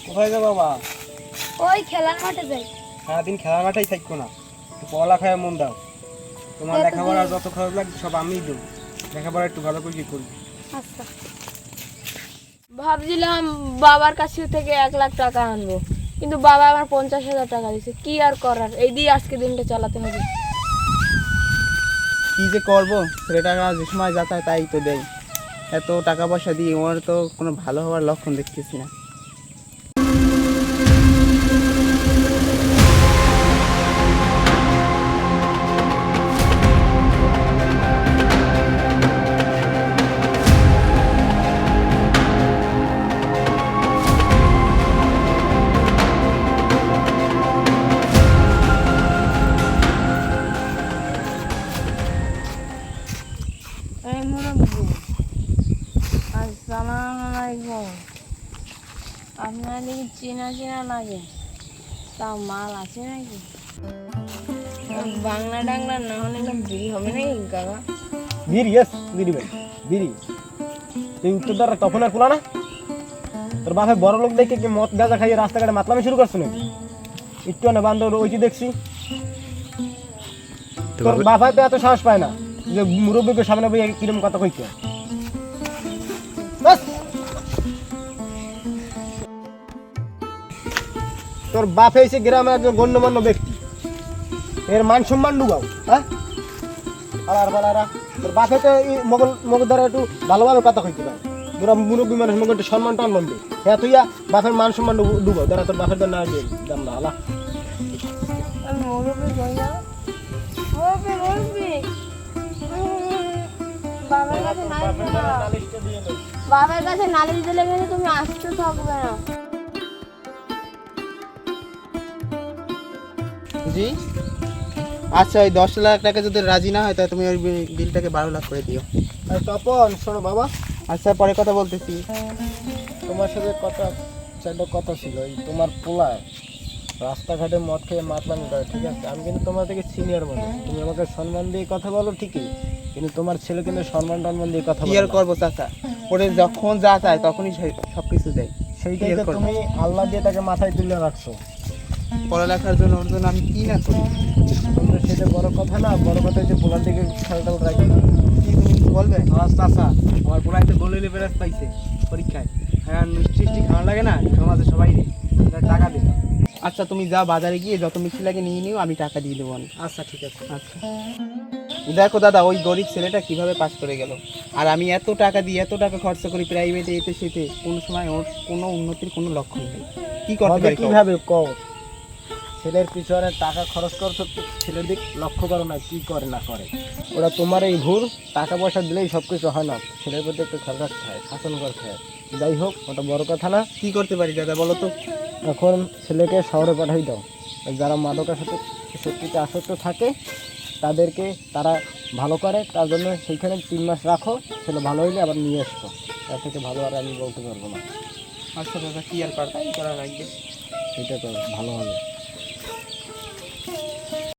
কোথায় যাও বাবা? ওই খেলার মাঠে যাই। সারাদিন খেলার মাঠেই থাকবো না, একটু পড়ালেখায় মন দাও। তোমার লেখাপড়া যত খরচ লাগে সব আমিই দেবো, লেখাপড়া একটু ভালো করে করবি। আচ্ছা। ভাবছিলাম বাবার কাছে থেকে 1 লাখ টাকা আনবো, কিন্তু বাবা আমার 50,000 টাকা দিচ্ছে। কি আর করার, এই দিয়ে আজকে দিনটা চালাতে হবে। কি যে করবো, ছেলেটাকা যে সময় যাতায় তাই তো দেয়। এত টাকা পয়সা দিয়ে ওর তো কোনো ভালো হওয়ার লক্ষণ দেখতেছি না। এই মুরব্বি, আসসালামু আলাইকুম। আপনার কি চেনা চেনা লাগে? তা মাল আছে নাকি? বাংলা টাংলা না হলে না বিড়ি হবে নাকি কাকা? বিড়ি? ইয়েস, বিড়ি ভাই, বিড়ি। তুই উত্তরদার তখন আর খোলা না? তোর বাপে বড় লোক দেখে কি মদ গাঁজা খাইয়ে রাস্তাঘাটে মাতলামি শুরু করছো নাকি? একটু না বান্ধব ওইটি দেখছি। তোর বাপায় তো এত সাহস পায় না যে মুরব্বীকে সামনে বই কিরম কথা কইতে। তোর বাপ এসে গ্রামের একজন গণ্যমান্য ব্যক্তি, এর মান সম্মান ডুবাও। হ্যাঁ, আলার বালারা তোর বাপে তো মগল দ্বারা একটু ভালোভাবে কথা কইতে পারে। তোরা মুরব্বী মানুষ মগে একটু সম্মান টানলাম দে। হ্যাঁ, তুই বাপের মান সম্মান ডুবাও, তারা তোর বাপের দ্বারা না দিয়ে দাম না আলা। মুরব্বি কই যাও? মুরব্বি মুরব্বি, বাবার কাছে বাবার কাছে নালিশ দিলে কিন্তু তুমি আসতে থাকবে না। জি, আচ্ছা, ওই 10 লাখ টাকা যদি রাজি না হয় তাহলে তুমি ওই বিলটাকে 12 লাখ করে দিও। আর তপন শোনো বাবা, আচ্ছা পরে কথা বলতেছি। তোমার সাথে চারটা কথা ছিল। এই তোমার পোলায় রাস্তাঘাটে মদ খেয়ে মাতলামি করে, ঠিক আছে? আমি কিন্তু তোমার থেকে সিনিয়র মানুষ, তুমি আমাকে সম্মান দিয়ে কথা বলো ঠিকই, কিন্তু তোমার ছেলে কিন্তু সম্মান টম্মান দিয়ে কথা কি বলে আর না। করবো চাচা, ওরে যখন যা চায় তখনই সবকিছু দেয়। সেইটাই তো তুমি আল্লাহ দিয়ে তাকে মাথায় তুলে রাখছো। পড়ালেখার জন্য ওর জন্য আমি কি না করি। কিন্তু সেটা বড় কথা না, বড় কথা হচ্ছে পোলার দিকে খেয়াল রাখবে। কি তুমি কিছু বলবে? আচ্ছা, আমার পোলায় তো গোলে লেবেরাজ পাইছে পরীক্ষায়। হ্যাঁ, মিষ্টি খাওয়া লাগে না সমাজে সবাই টাকা দেবে। আচ্ছা তুমি যা বাজারে গিয়ে যত মিষ্টি লাগে নিয়ে নিও, আমি টাকা দিয়ে দেবো। আচ্ছা ঠিক আছে। আচ্ছা দেখো দাদা, ওই গরিব ছেলেটা কিভাবে পাস করে গেল, আর আমি এত টাকা দিই, এত টাকা খরচা করি প্রাইভেটে, এতে সেতে, কোনো সময় ওর কোনো উন্নতির কোনো লক্ষণ নেই। কি করতে পারি? কিভাবে কও? ছেলের পিছনে টাকা খরচ করছো, ছেলের দিক লক্ষ্য করো না কি করে না করে। ওরা তোমার এই ভুল, টাকা পয়সা দিলেই সব কিছু হয় না, ছেলের প্রতি একটু খেয়াল রাখতে হয়, শাসন করতে হয়। যাই হোক, ওটা বড় কথা না। কি করতে পারি দাদা বলো তো? এখন ছেলেকে শহরে পাঠাই দাও। যারা সত্যিতে আসক্ত থাকে তাদেরকে তারা ভালো করে, তার জন্য সেইখানে 3 মাস রাখো, ছেলে ভালো হইলে আবার নিয়ে আসতো। তার থেকে ভালো আর আমি বলতে পারবো না। আচ্ছা দাদা, কি আর করা লাগবে? এটা তো ভালো হবে।